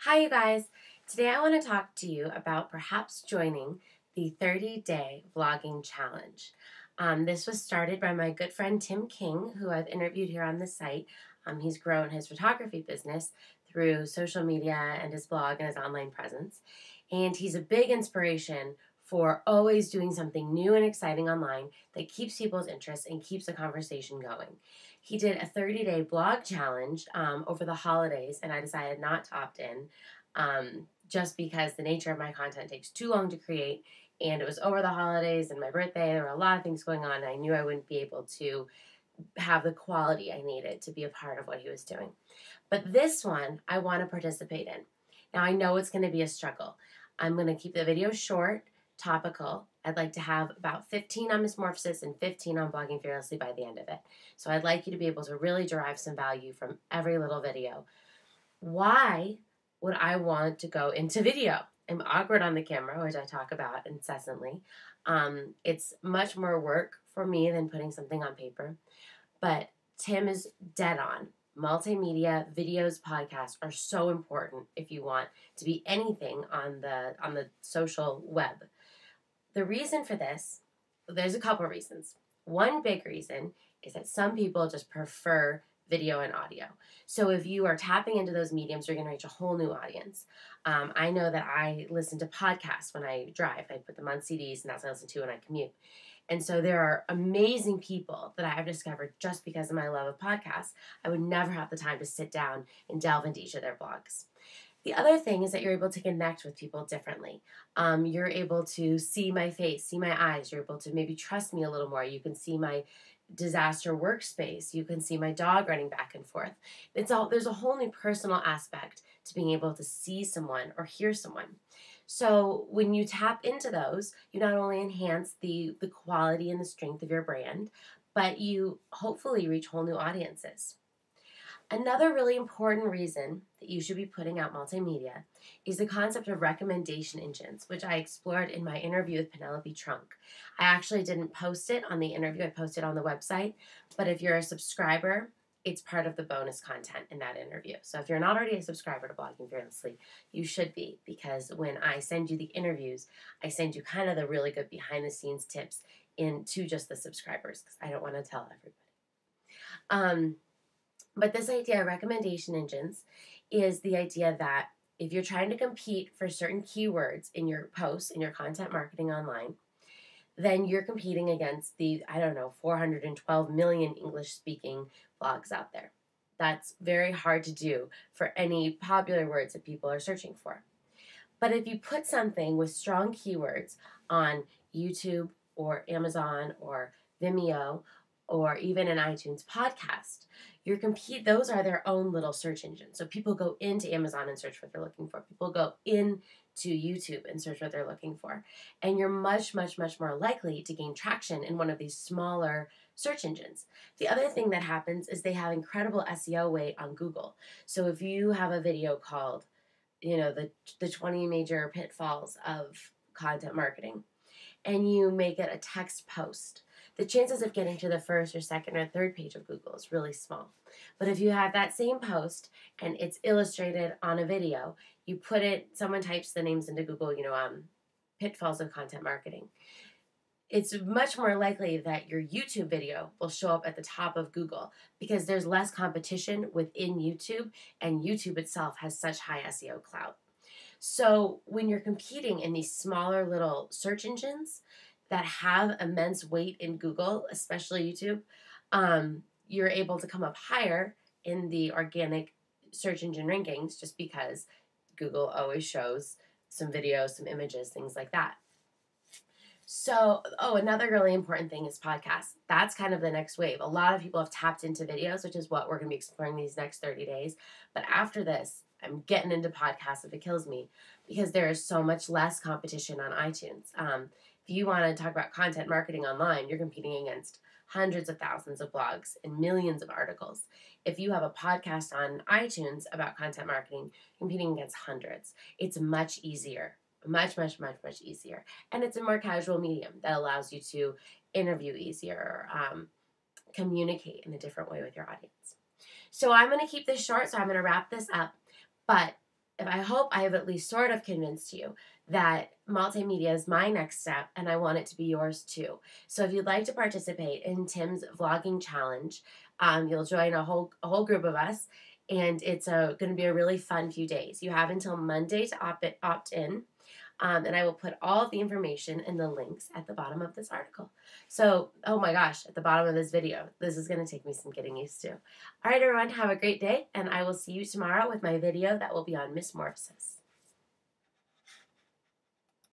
Hi, you guys. Today I want to talk to you about perhaps joining the 30-day vlogging challenge. This was started by my good friend Tim King, who I've interviewed here on the site. He's grown his photography business through social media and his blog and his online presence. And he's a big inspiration for always doing something new and exciting online that keeps people's interest and keeps the conversation going. He did a 30-day blog challenge over the holidays, and I decided not to opt in just because the nature of my content takes too long to create, and it was over the holidays and my birthday. There were a lot of things going on, and I knew I wouldn't be able to have the quality I needed to be a part of what he was doing. But this one, I want to participate in. Now, I know it's going to be a struggle. I'm going to keep the video short, topical. I'd like to have about 15 on Mismorphosis and 15 on Blogging Fearlessly by the end of it. So I'd like you to be able to really derive some value from every little video. Why would I want to go into video? I'm awkward on the camera, which I talk about incessantly. It's much more work for me than putting something on paper. But Tim is dead on. Multimedia, videos, podcasts are so important if you want to be anything on the social web. The reason for this, there's a couple reasons. One big reason is that some people just prefer video and audio. So if you are tapping into those mediums, you're going to reach a whole new audience. I know that I listen to podcasts when I drive. I put them on CDs, and that's what I listen to when I commute. And so there are amazing people that I have discovered just because of my love of podcasts. I would never have the time to sit down and delve into each of their blogs. The other thing is that you're able to connect with people differently. You're able to see my face, see my eyes. You're able to maybe trust me a little more. You can see my disaster workspace. You can see my dog running back and forth. There's a whole new personal aspect to being able to see someone or hear someone. So when you tap into those, you not only enhance the quality and the strength of your brand, but you hopefully reach whole new audiences. Another really important reason that you should be putting out multimedia is the concept of recommendation engines, which I explored in my interview with Penelope Trunk. I actually didn't post it on the interview, I posted it on the website, but if you're a subscriber, it's part of the bonus content in that interview. So if you're not already a subscriber to Blogging Fearlessly, you should be, because when I send you the interviews, I send you kind of the really good behind the scenes tips into just the subscribers, because I don't want to tell everybody. But this idea of recommendation engines is the idea that if you're trying to compete for certain keywords in your posts, in your content marketing online, then you're competing against the, 412 million English-speaking blogs out there. That's very hard to do for any popular words that people are searching for. But if you put something with strong keywords on YouTube or Amazon or Vimeo or even an iTunes podcast, those are their own little search engines. So people go into Amazon and search what they're looking for. People go into YouTube and search what they're looking for. And you're much, much, much more likely to gain traction in one of these smaller search engines. The other thing that happens is they have incredible SEO weight on Google. So if you have a video called, the 20 major pitfalls of content marketing, and you make it a text post, the chances of getting to the first or second or third page of Google is really small. But if you have that same post and it's illustrated on a video, someone types the names into Google, pitfalls of content marketing. It's much more likely that your YouTube video will show up at the top of Google because there's less competition within YouTube, and YouTube itself has such high SEO clout. So when you're competing in these smaller little search engines that have immense weight in Google, especially YouTube, you're able to come up higher in the organic search engine rankings just because Google always shows some videos, some images, things like that. So, another really important thing is podcasts. That's kind of the next wave. A lot of people have tapped into videos, which is what we're going to be exploring these next 30 days. But after this, I'm getting into podcasts if it kills me, because there is so much less competition on iTunes. If you want to talk about content marketing online, you're competing against hundreds of thousands of blogs and millions of articles. If you have a podcast on iTunes about content marketing, competing against hundreds. It's much easier. Much, much, much, much easier. And it's a more casual medium that allows you to interview easier, communicate in a different way with your audience. So I'm going to keep this short, so I'm going to wrap this up. But I hope I have at least sort of convinced you that multimedia is my next step and I want it to be yours too. So if you'd like to participate in Tim's vlogging challenge, you'll join a whole group of us, and it's going to be a really fun few days. You have until Monday to opt in. And I will put all of the information and the links at the bottom of this article. So, oh my gosh, at the bottom of this video. This is going to take me some getting used to. All right, everyone, have a great day, and I will see you tomorrow with my video that will be on Mismorphosis.